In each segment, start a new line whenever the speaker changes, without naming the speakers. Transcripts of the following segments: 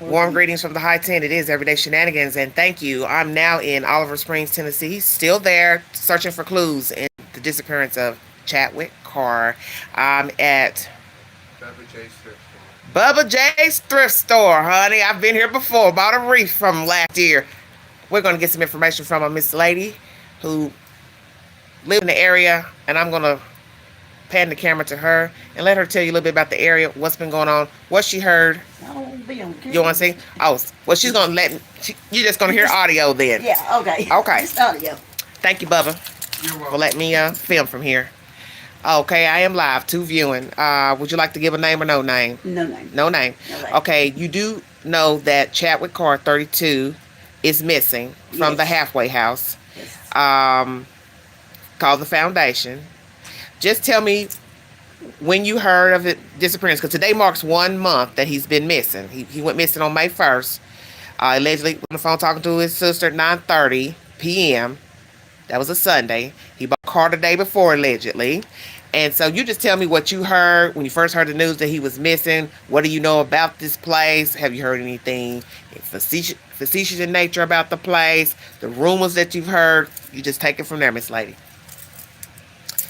Warm greetings from the high 10. It is Everyday Shenanigans, and thank you. I'm now in Oliver Springs, Tennessee, still there searching for clues in the disappearance of Chadwick Carr. I'm at Bubba J's thrift store, honey. I've been here before, bought a wreath from last year. We're going to get some information from a Miss Lady who lives in the area, and I'm going to pan the camera to her and let her tell you a little bit about the area, what's been going on, what she heard.
I won't be on camera.
You want to see? Oh, well, she's going to let me. You're just going to hear audio then.
Yeah, okay.
Okay.
Just audio.
Thank you, Bubba, for letting me film from here. Okay, I am live, to viewing. Would you like to give a name or no name?
No name.
No name.
No name.
Okay, you do know that Chadwick Carr, 32, is missing from the halfway house called the Foundation. Just tell me when you heard of it disappearance, because today marks 1 month that he's been missing. He went missing on May 1st. Allegedly on the phone talking to his sister at 9:30 p.m. That was a Sunday. He bought a car the day before, allegedly. And so you just tell me what you heard when you first heard the news that he was missing. What do you know about this place? Have you heard anything facetious in nature about the place? The rumors that you've heard? You just take it from there, Miss Lady.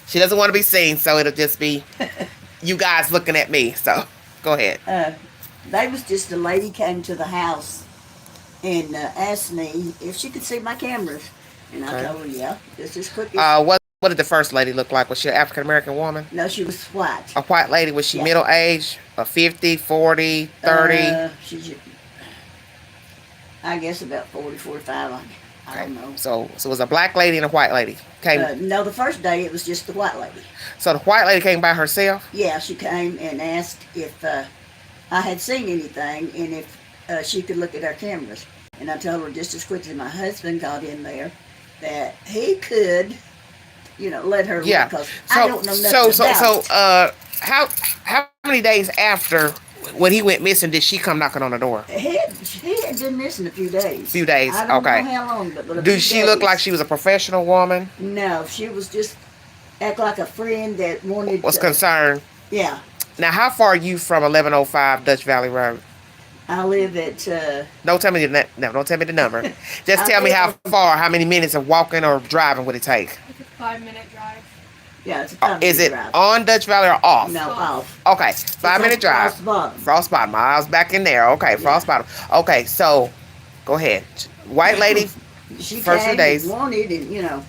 She doesn't want to be seen, so it'll just be you guys looking at me. So go ahead.
They was just a lady came to the house and asked me if she could see my cameras. And I told her, yeah, just as quick as...
What did the first lady look like? Was she an African-American woman?
No, she was white.
A white lady. Was she middle-aged? 50, 40, 30?
I guess about 40, 45. I don't know.
So it was a black lady and a white lady.
No, the first day it was just the white lady.
So the white lady came by herself?
Yeah, she came and asked if I had seen anything and if she could look at our cameras. And I told her just as quick as my husband got in there that he could, let her look, because I don't know nothing about it.
How many days after when he went missing did she come knocking on the door?
He had been missing a few days.
Few days,
I don't
okay.
know how long, but
Did she look like she was a professional woman?
No, she was just act like a friend that
was concerned.
Yeah.
Now, how far are you from 1105 Dutch Valley Road?
I live at...
Don't tell me don't tell me the number. Just tell me how far, how many minutes of walking or driving would it take?
Like a 5-minute drive.
Yeah, it's a 5-minute drive.
Is it on Dutch Valley or off?
No, off.
Okay, 5-minute drive.
Frost Bottom.
Frost Bottom. I was back in there. Okay, Frost Bottom. Okay, so go ahead. White lady,
she
first few days.
She wanted, and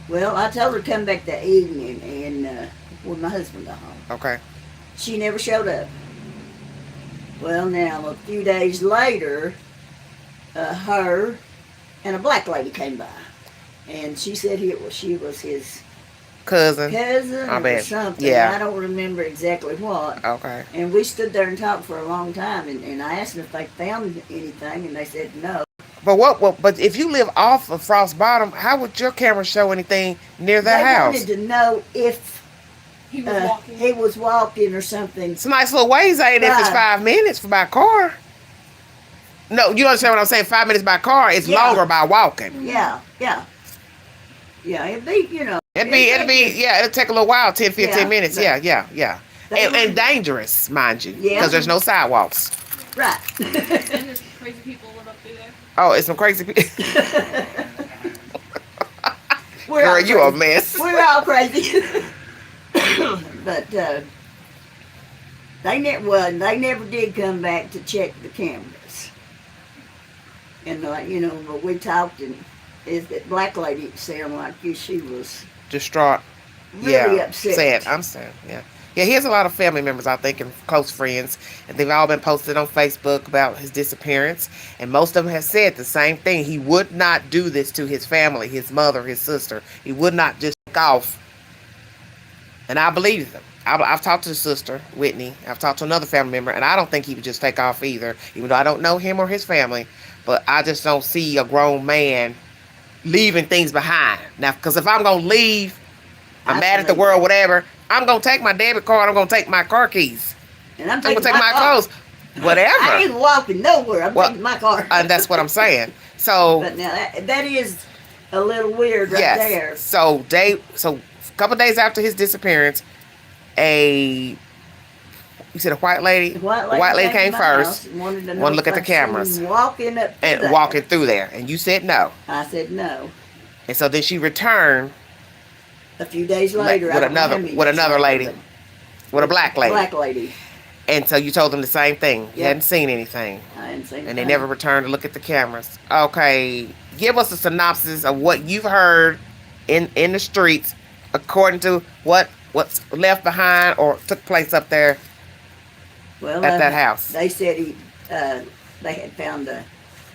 well, I told her to come back that evening, and when my husband got home.
Okay.
She never showed up. Well, now, a few days later, her and a black lady came by. And she said she was his
cousin
or something.
Yeah.
I don't remember exactly what.
Okay.
And we stood there and talked for a long time. And I asked them if they found anything, and they said no.
But But if you live off of Frost Bottom, how would your camera show anything near their house?
They wanted to know if he was walking or something.
It's a nice little ways, ain't it? If it's 5 minutes by car. No, you understand what I'm saying? 5 minutes by car is longer by walking.
Yeah. It'd be,
it'll take a little while, 10, 15 minutes. Yeah. And dangerous, mind you.
Yeah.
Because there's no sidewalks.
Right.
And there's crazy people live up through there.
Oh, it's some crazy people. Girl, you a mess.
We're all crazy. But they never did come back to check the cameras. And but we talked, and that black lady sounded like she was
distraught.
Really upset.
Sad. I'm sad. Yeah. Yeah, he has a lot of family members, I think, and close friends, and they've all been posted on Facebook about his disappearance, and most of them have said the same thing. He would not do this to his family, his mother, his sister. He would not just take off. And I believe them. I've talked to his sister, Whitney. I've talked to another family member, and I don't think he would just take off either, even though I don't know him or his family. But I just don't see a grown man leaving things behind. Now, because if I'm going to leave, I'm mad at the world, whatever, I'm going to take my debit card, I'm going to take my car keys.
And I'm
going to take my clothes. Whatever.
I ain't walking nowhere. I'm taking my car.
And that's what I'm saying. So,
but now that is a little weird there.
So a couple days after his disappearance, a You said a white lady?
The
The white lady came
to my house
first
and wanted to know
wanted to look
if
at the
I'd seen him
cameras.
walking up through
And
there.
walking through there. And you said no.
I said no.
And so then she returned
A few days later,
with
I don't know
another
how many
with
days
another
later,
lady. With a black lady.
Black lady.
And so you told them the same thing. You
Yep.
hadn't seen anything.
I hadn't seen
And they
anything.
never returned to look at the cameras. Okay. Give us a synopsis of what you've heard in the streets according to what's left behind or took place up there
Well,
at that house.
They said they had found a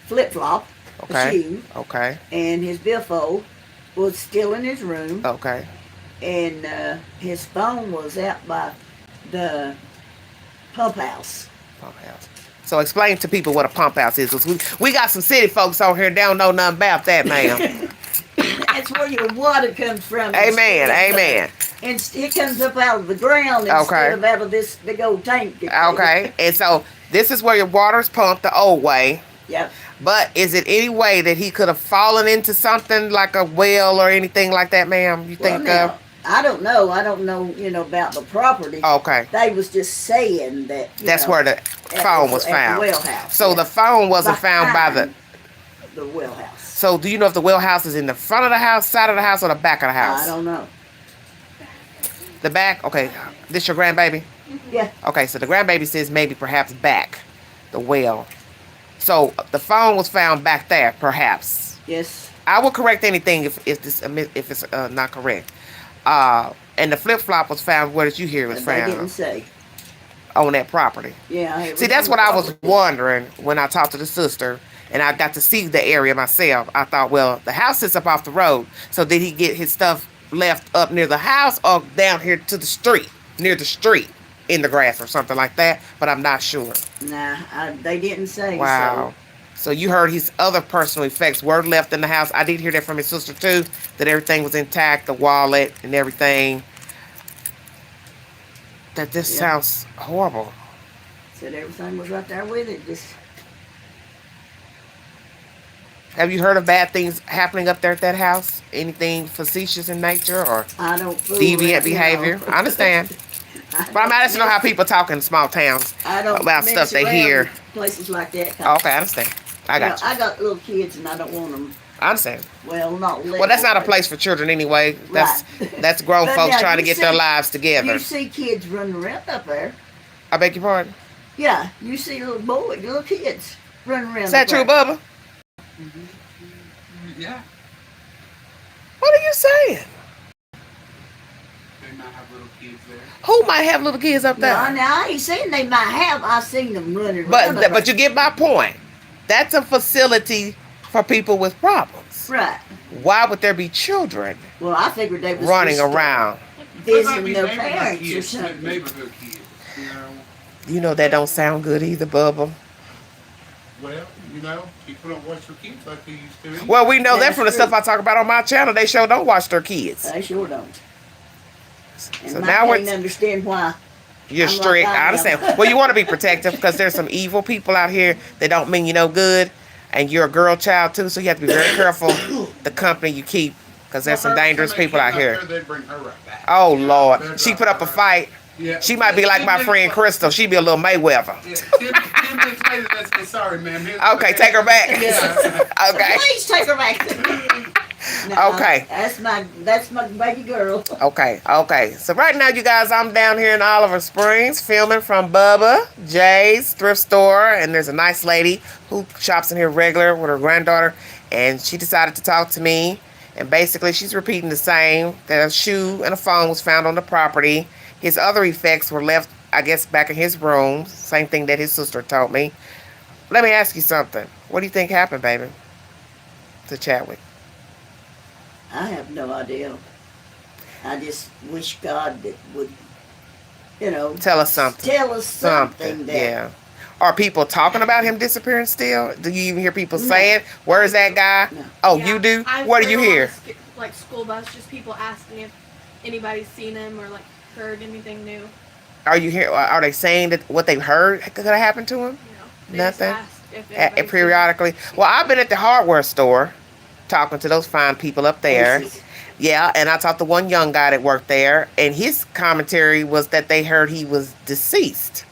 flip-flop, a
Okay.
shoe,
Okay.
and his billfold was still in his room,
Okay.
and his phone was out by the pump house.
Pump house. So explain to people what a pump house is. 'Cause we got some city folks on here that don't know nothing about that, ma'am.
That's where your water comes from.
Amen. Amen.
And it comes up out of the ground instead of out of this big old tank.
Okay. And so this is where your water's pumped the old way.
Yep.
But is it any way that he could have fallen into something like a well or anything like that, ma'am? You
Well,
think?
now, I don't know. I don't know, about the property.
Okay.
They was just saying that.
That's where the phone was
at
found.
the well house.
So the phone wasn't found by the.
The well house.
So do you know if the well house is in the front of the house, side of the house, or the back of the house?
I don't know.
The back. Okay. This your grandbaby?
Yeah.
Okay. So the grandbaby says maybe perhaps back, the well. So the phone was found back there, perhaps.
Yes.
I will correct anything if it's not correct. And the flip flop was found. Where did you hear it was
They didn't
found?
say.
On that property.
Yeah. it
See,
was
that's
on
what
the
I was
property.
wondering when I talked to the sister, and I got to see the area myself. I thought, well, the house sits up off the road, so did he get his stuff left up near the house or down here to the street, near the street, in the grass or something like that? But I'm not sure.
Nah, they didn't say.
Wow. So you heard his other personal effects were left in the house. I did hear that from his sister too, that everything was intact, the wallet and everything. That this
Yeah.
sounds horrible.
Said everything was right there with it. Just
Have you heard of bad things happening up there at that house? Anything facetious in nature or
I don't fool
deviant
around,
behavior? I understand. But I'm asking to know how people talk in small towns
I don't
about
mess
stuff they
around
hear.
with places like that.
Okay, I understand. I got you.
I got little kids and I don't want them.
I understand.
Well, not little.
Well, that's not a
but-
place for children anyway. That's
Right.
that's grown
But
folks
now
trying to
you
get their
see-
lives together.
You see kids running around up there.
I beg your pardon.
Yeah, you see little boys, little kids running around.
Is that
up
true,
there.
Bubba?
Yeah,
What are you saying?
they might have little kids there.
Who might have little kids up
No,
there?
now I ain't saying they might have. I seen them running around.
But
up there.
but you get my point. That's a facility for people with problems.
Right.
Why would there be children
Well, I figured they was
running
just,
around?
They might
visiting
be
their
neighborhood
parents or
kids,
something.
neighborhood kids, you know.
You know that don't sound good either, Bubba.
Well, people don't watch their kids like they used to. either.
Well, we know that
That's
from the
true.
stuff I talk about on my channel. They sure don't watch their kids.
They sure don't. And
So
I
now
can't
we're
understand why.
you're
I'm like
strict.
I
I
am.
understand. Well, you want to be protective because there's some evil people out here that don't mean you no good, and you're a girl child too, so you have to be very careful the company you keep because there's some
Well,
dangerous
somebody
people out
came
here.
There, they'd bring her right back.
Oh Lord,
They'd
she
drop
put up a
her.
fight.
Yeah.
She might be like my friend Crystal. She be a little Mayweather.
Yeah, 10 minutes later, let's say sorry, ma'am. Here's
Okay, take her back.
Yeah.
Okay.
Please take her back. No,
Okay.
That's my baby girl.
Okay. So right now, you guys, I'm down here in Oliver Springs filming from Bubba Jay's thrift store, and there's a nice lady who shops in here regular with her granddaughter, and she decided to talk to me, and basically she's repeating the same, that a shoe and a phone was found on the property. His other effects were left, I guess, back in his room. Same thing that his sister told me. Let me ask you something. What do you think happened, baby, to Chadwick?
I have no idea. I just wish God that would,
Tell us something.
tell us something that
Yeah. Are people talking about him disappearing still? Do you even hear people
No.
saying, "Where's that guy?"
No.
Oh,
Yeah,
you do?
I've
What do you
heard on
hear?
the like school bus, just people asking if anybody's seen him or like heard anything new.
Are you hear? Are they saying that what they've heard could have happened to him?
They just
Nothing?
asked if anybody's seen him.
Periodically. Well, I've been at the hardware store talking to those fine people up there, Yeah, and I talked to one young guy that worked there, and his commentary was that they heard he was deceased,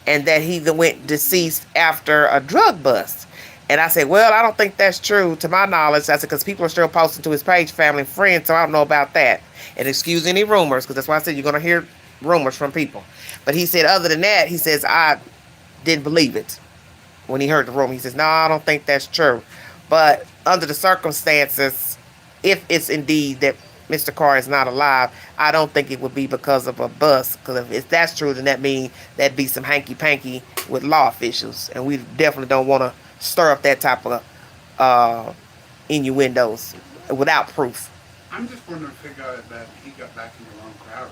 and that he went deceased after a drug bust. And I said, well, I don't think that's true. To my knowledge, I said, because people are still posting to his page, family and friends, so I don't know about that. And excuse any rumors, because that's why I said you're going to hear rumors from people. But he said, other than that, he says, I didn't believe it. When he heard the rumor, he says, no, I don't think that's true. But under the circumstances, if it's indeed that Mr. Carr is not alive, I don't think it would be because of a bust. Because if that's true, then that means that'd be some hanky-panky with law officials. And we definitely don't want to stir up that type of innuendos without proof.
I'm just wondering if figure out that he got back in the wrong crowd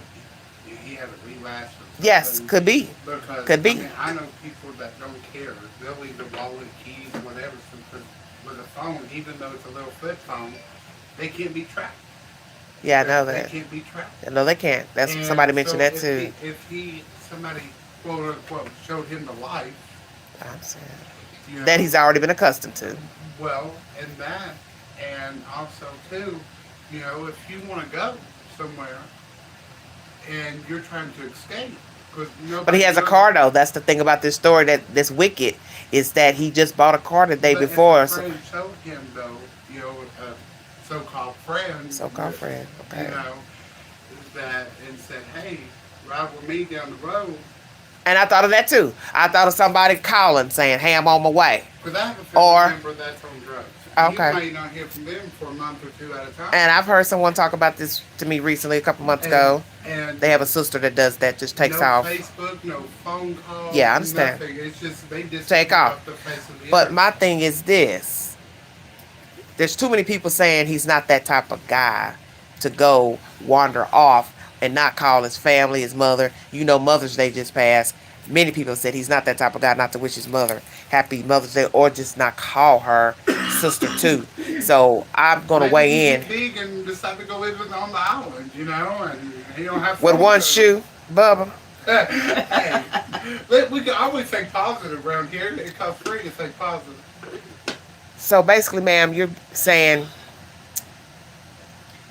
again. He had a relapse or something.
Yes, could be.
Because,
Could be.
I mean, I know people that don't care. They'll leave their wallet, keys, whatever. Because with a phone, even though it's a little flip phone, they can't be tracked.
Yeah, I know that.
They can't be tracked.
No, they can't. That's
And
somebody mentioned
so
that too.
somebody quote unquote showed him the life,
I'm saying
you know,
that he's already been accustomed to.
well, and also too, you know, if you want to go somewhere and you're trying to escape,
But he has a car though. That's the thing about this story that's wicked, is that he just bought a car the day before.
His friend showed him though, you know, a so-called friend.
So-called friend. Okay.
You know, that and said, hey, ride with me down the road.
And I thought of that too. I thought of somebody calling saying, hey, I'm on my way.
Because I have a family member that's on drugs.
Okay.
You may not hear from them for a month or two at a time.
And I've heard someone talk about this to me recently, a couple months ago.
And
they have a sister that does that, just takes
no
off.
Facebook, no phone calls.
Yeah, I understand.
Nothing. It's just they just
take off.
The face of the
but
earth.
my thing is this. There's too many people saying he's not that type of guy to go wander off and not call his family, his mother. You know, Mother's Day just passed. Many people said he's not that type of guy not to wish his mother happy Mother's Day or just not call her sister too. So I'm going to weigh in.
Big and decide to go live on the island, you know, and he don't have
with one shoe, Bubba.
Hey, we can always say positive around here. It costs free to say positive.
So basically, ma'am, you're saying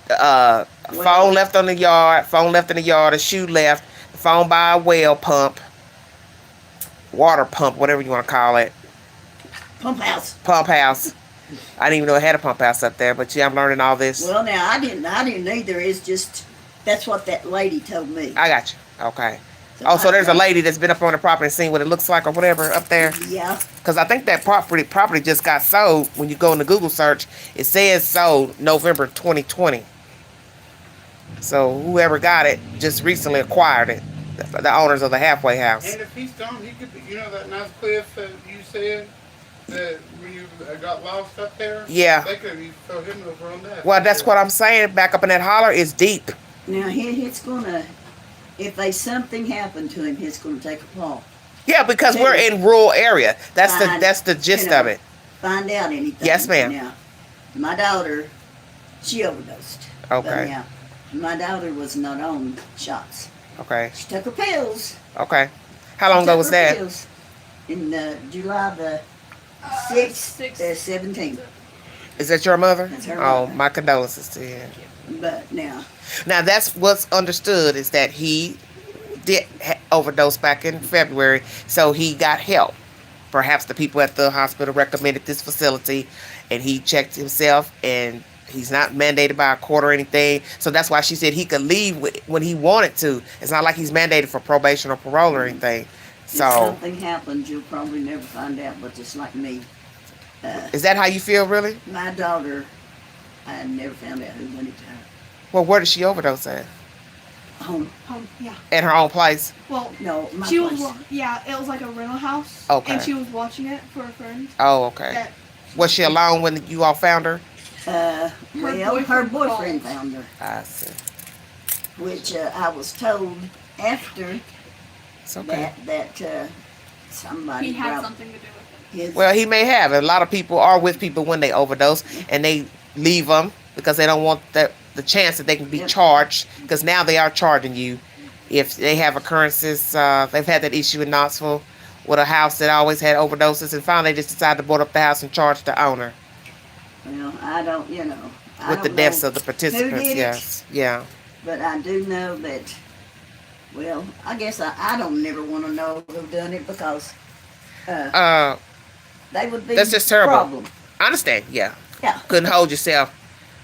phone left in the yard, a shoe left, the phone by a well pump, water pump, whatever you want to call it.
Pump house.
Pump house. I didn't even know it had a pump house up there, but yeah, I'm learning all this.
Well, now I didn't either. It's just that's what that lady told me.
I got you. Okay. So there's a lady that's been up on the property and seen what it looks like or whatever up there.
Yeah.
Because I think that property just got sold. When you go in the Google search, it says sold November 2020. So whoever got it just recently acquired it. The owners of the halfway house.
And if he's gone, he could be, you know that nice cliff that you said that when you got lost up there?
Yeah.
They could have throw him over on that.
Well, that's what I'm saying. Back up in that holler is deep.
Now it's gonna, if something happened to him, he's gonna take a fall.
Yeah, because we're in rural area. That's the gist of it.
Find out anything.
Yes, ma'am.
Now, my daughter, she overdosed.
Okay.
But now, my daughter was not on shots.
Okay.
She took her pills.
Okay. How long ago was that?
Pills in July the 6th, 17th.
Is that your mother?
That's her
Oh,
mother.
my condolences to you.
But now
that's what's understood is that he did overdose back in February, so he got help. Perhaps the people at the hospital recommended this facility, and he checked himself, and he's not mandated by a court or anything. So that's why she said he could leave when he wanted to. It's not like he's mandated for probation or parole or anything. So
if something happens, you'll probably never find out. But just like me,
is that how you feel, really?
my daughter, I never found out who went to her
Well, where did she overdose at?
home.
Yeah.
At her own place?
Well,
No, my
she
place.
was. Yeah, it was like a rental house.
Okay.
And she was watching it for a friend.
Oh, okay.
That
Was she alone when you all found her?
Well, her boyfriend found her,
I see.
which I was told after
It's okay.
that somebody
he had
brought
something to do with it.
his.
Well, he may have. A lot of people are with people when they overdose, and they leave them because they don't want the chance that they can be
Yep.
charged, because now they are charging you if they have occurrences. They've had that issue in Knoxville with a house that always had overdoses, and finally they just decided to board up the house and charge the owner.
Well, I don't, I
with the
don't
deaths
know
of the participants.
did it.
Yes, yeah.
but I do know that. Well, I guess I don't never want to know who done it because
Uh,
they would be
that's just terrible.
problem.
I understand. Yeah,
Yeah.
couldn't hold yourself.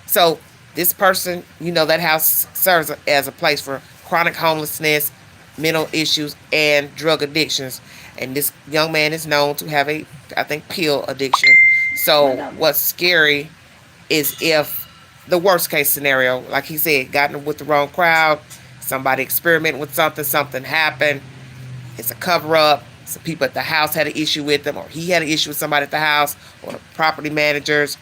So this person, that house serves as a place for chronic homelessness, mental issues, and drug addictions. And this young man is known to have I think, pill addiction. So what's scary is if the worst case scenario, like he said, gotten with the wrong crowd, somebody experimented with something happened, it's a cover up. Some people at the house had an issue with him, or he had an issue with somebody at the house, or the property managers.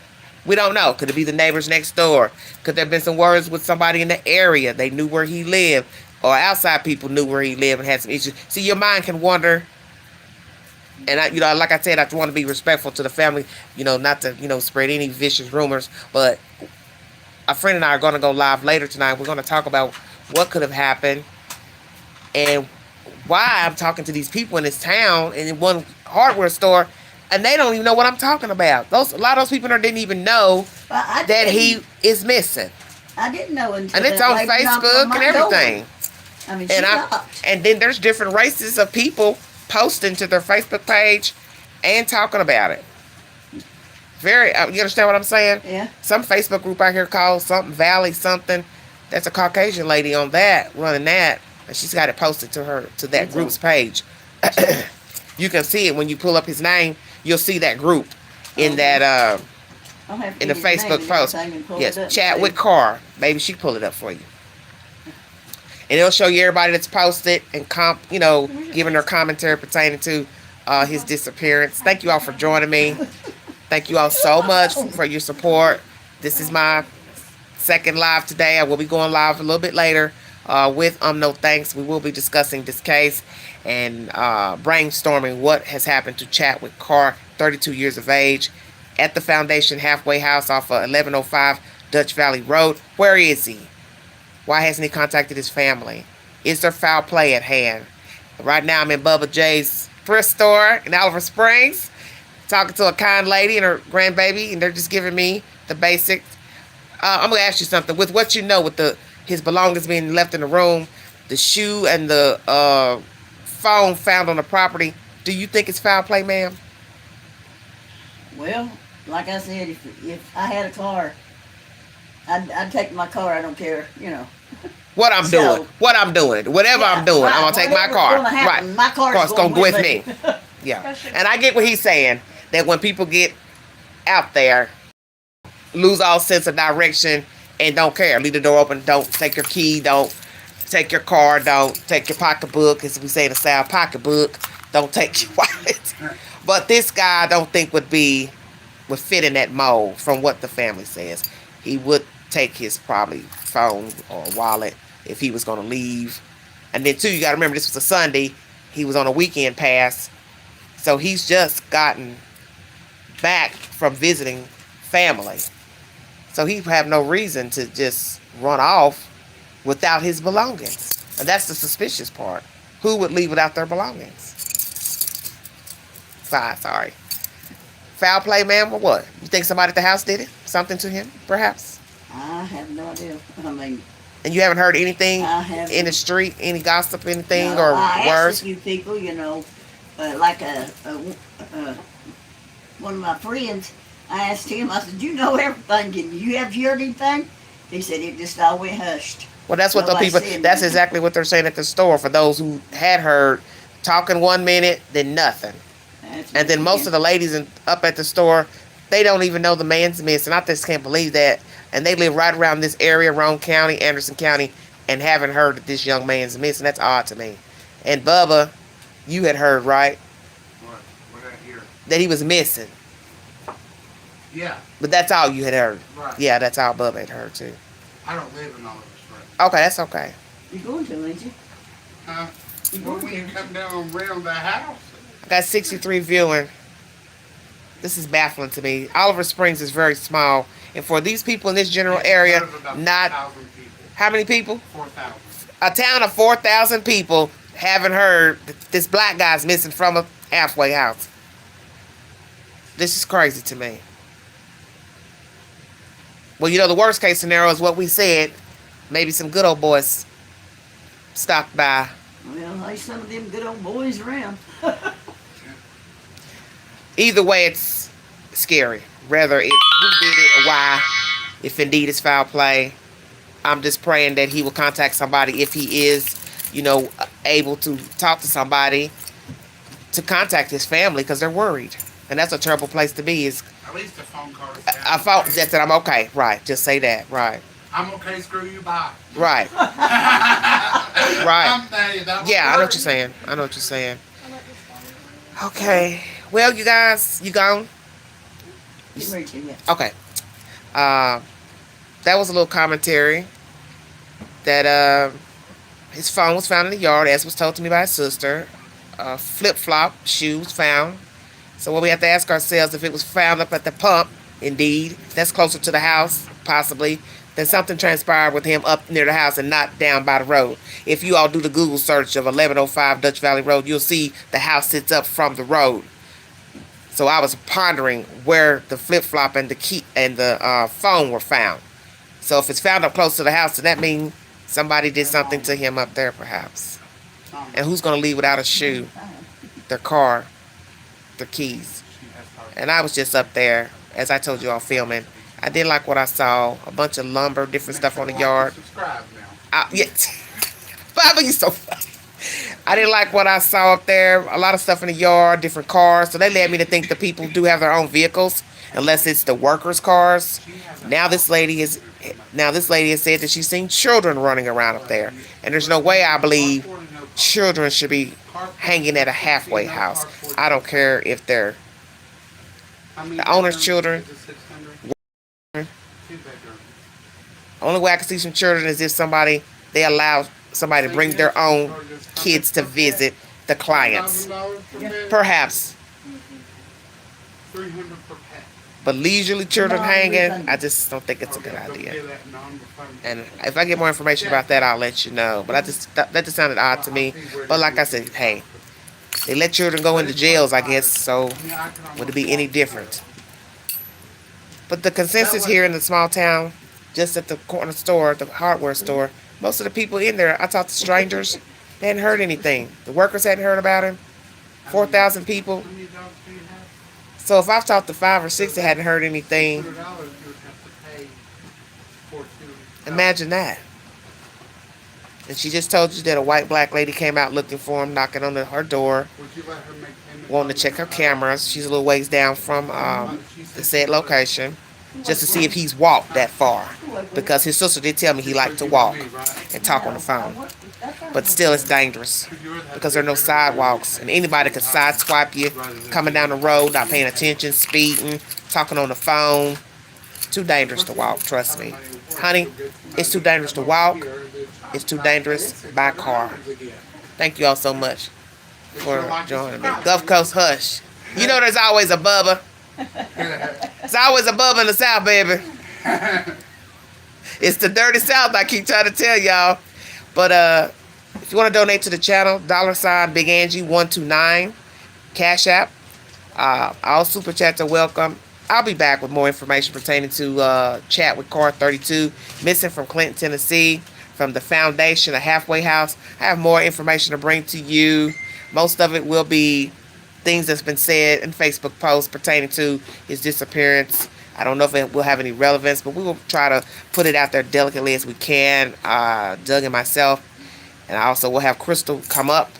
We don't know. Could it be the neighbors next door? Could there have been some words with somebody in the area? They knew where he lived, or outside people knew where he lived and had some issues. See, your mind can wander. And like I said, I want to be respectful to the family. Not to spread any vicious rumors. But a friend and I are going to go live later tonight. We're going to talk about what could have happened and why I'm talking to these people in this town and in one hardware store, and they don't even know what I'm talking about. A lot of those people didn't even know that he is missing.
I didn't know until
and it's on Facebook and everything.
Door. I mean,
and then there's different races of people posting to their Facebook page and talking about it. You understand what I'm saying?
Yeah.
Some Facebook group out here called something Valley something. That's a Caucasian lady on that, running that. And she's got it posted to that group's page. You can see it when you pull up his name. You'll see that group in that in the Facebook post. Yes, Chadwick Carr. Maybe she pull it up for you, and it'll show you everybody that's posted and giving their commentary pertaining to his disappearance. Thank you all for joining me. Thank you all so much for your support. This is my second live today. I will be going live a little bit later. With No Thanks. We will be discussing this case and brainstorming what has happened to Chadwick Carr, 32 years of age, at the Foundation Halfway House off of 1105 Dutch Valley Road. Where is he? Why hasn't he contacted his family? Is there foul play at hand? Right now I'm in Bubba J's thrift store in Oliver Springs, talking to a kind lady and her grandbaby, and they're just giving me the basics. I'm going to ask you something. With what you know, with his belongings being left in the room, the shoe and the phone found on the property, do you think it's foul play, ma'am?
Well, like I said, if I had a car, I'd take my car. I don't care,
What I'm doing. Whatever I'm doing, I'm going to take my car. Right.
My car's
going to go with me. Yeah. And I get what he's saying, that when people get out there, lose all sense of direction, and don't care. Leave the door open. Don't take your key. Don't take your car. Don't take your pocketbook. As we say in the South, pocketbook. Don't take your wallet. But this guy I don't think would fit in that mold from what the family says. He would take his probably phone or wallet if he was going to leave. And then too, you got to remember this was a Sunday. He was on a weekend pass. So he's just gotten back from visiting family. So he have no reason to just run off without his belongings. And that's the suspicious part. Who would leave without their belongings? Sorry. Foul play, ma'am, or what? You think somebody at the house did it? Something to him, perhaps?
I have no idea.
And you haven't heard anything
I haven't.
In the street? Any gossip, anything,
No,
or
I
words?
asked a few people, like one of my friends, I asked him, I said, you know everything. Have you heard anything? He said it just all went hushed.
Well, that's what
Nobody
the people,
said
that's
nothing.
exactly what they're saying at the store. For those who had heard, talking 1 minute, then nothing. And then most of the ladies up at the store, they don't even know the man's missing. I just can't believe that. And they live right around this area, Roane County, Anderson County, and haven't heard that this young man's missing. That's odd to me. And Bubba, you had heard, right?
What I hear?
That he was missing.
Yeah.
But that's all you had heard.
Right.
Yeah, that's all Bubba had heard too.
I don't live in Oliver Springs.
Okay, that's okay.
You're going to, ain't you?
Huh? Well, when you come down around the house.
I got 63 viewing. This is baffling to me. Oliver Springs is very small. And for these people in this general area,
There's about
not...
4,000 people.
How many people?
4,000.
A town of 4,000 people haven't heard that this black guy's missing from a halfway house. This is crazy to me. Well, the worst case scenario is what we said. Maybe some good old boys stopped by.
Well, there's some of them good old boys around.
Either way, it's scary. Whether it who did it or why, if indeed it's foul play, I'm just praying that he will contact somebody if he is, able to talk to somebody to contact his family because they're worried, and that's a terrible place to be. Is
At least a phone call.
I thought that I'm okay. Right, just say that. Right.
I'm okay. Screw you. Bye.
Right. Right.
I'm saying that
Yeah, I know what you're
was
saying. I know what you're saying.
I like this one.
Okay. Well, you guys, you gone?
Get ready to, yeah.
Okay. That was a little commentary that his phone was found in the yard, as was told to me by his sister. Flip-flop shoes found. So what we have to ask ourselves, if it was found up at the pump, indeed, that's closer to the house, possibly, then something transpired with him up near the house and not down by the road. If you all do the Google search of 1105 Dutch Valley Road, you'll see the house sits up from the road. So I was pondering where the flip-flop and the key and the phone were found. So if it's found up close to the house, then that means somebody did something to him up there, perhaps. And who's going to leave without a shoe, their car, their keys? And I was just up there, as I told you all, filming. I didn't like what I saw. A bunch of lumber, different stuff on the yard.
Subscribe now.
Yeah. Bubba, you so funny. I didn't like what I saw up there. A lot of stuff in the yard, different cars. So they led me to think the people do have their own vehicles, unless it's the workers' cars. Now this lady has said that she's seen children running around up there, and there's no way I believe children should be hanging at a halfway house. I don't care if they're the owner's children. Only way I can see some children is if they allow somebody to bring their own kids to visit the clients. Perhaps.
300 per pet.
But leisurely children hanging, I just don't think it's a good idea. And if I get more information about that, I'll let you know. But that just sounded odd to me. But like I said, hey, they let children go into jails, I guess, so would it be any different? But the consensus here in the small town, just at the corner store, the hardware store, most of the people in there, I talked to strangers, they hadn't heard anything. The workers hadn't heard about him. 4,000 people. So if I've talked to 5 or 6 that hadn't heard anything, imagine that. And she just told you that a white black lady came out looking for him, knocking on her door, wanting to check her cameras. She's a little ways down from the said location, just to see if he's walked that far. Because his sister did tell me he liked to walk and talk on the phone. But still, it's dangerous because there are no sidewalks, and anybody could sideswipe you coming down the road, not paying attention, speeding, talking on the phone. Too dangerous to walk, trust me. Honey, it's too dangerous to walk. It's too dangerous by car. Thank you all so much for joining me. Gulf Coast Hush. You know there's always a Bubba. There's always a Bubba in the South, baby. It's the dirty South, I keep trying to tell y'all. But if you want to donate to the channel, $ Big Angie 129, Cash App. All super chats are welcome. I'll be back with more information pertaining to Chadwick Carr 32, missing from Clinton, Tennessee, from the foundation, a halfway house. I have more information to bring to you. Most of it will be things that's been said in Facebook posts pertaining to his disappearance. I don't know if it will have any relevance, but we will try to put it out there delicately as we can. Doug and myself. And I also will have Crystal come up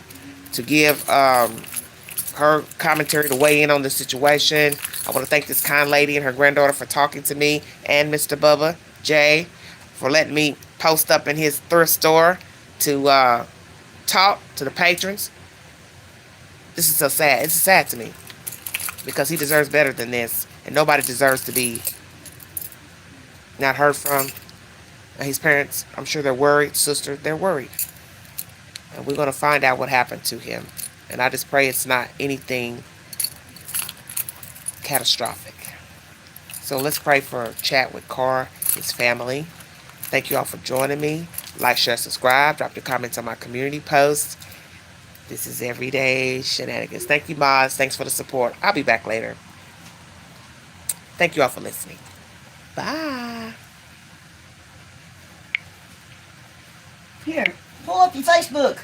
to give her commentary to weigh in on the situation. I want to thank this kind lady and her granddaughter for talking to me, and Mr. Bubba, Jay, for letting me post up in his thrift store to talk to the patrons. This is so sad. It's sad to me because he deserves better than this, and nobody deserves to be not heard from. And his parents, I'm sure they're worried. Sister, they're worried. And we're going to find out what happened to him. And I just pray it's not anything catastrophic. So let's pray for Chadwick Carr, his family. Thank you all for joining me. Like, share, subscribe. Drop your comments on my community posts. This is Everyday Shenanigans. Thank you, Maz. Thanks for the support. I'll be back later. Thank you all for listening. Bye.
Here, pull up your Facebook.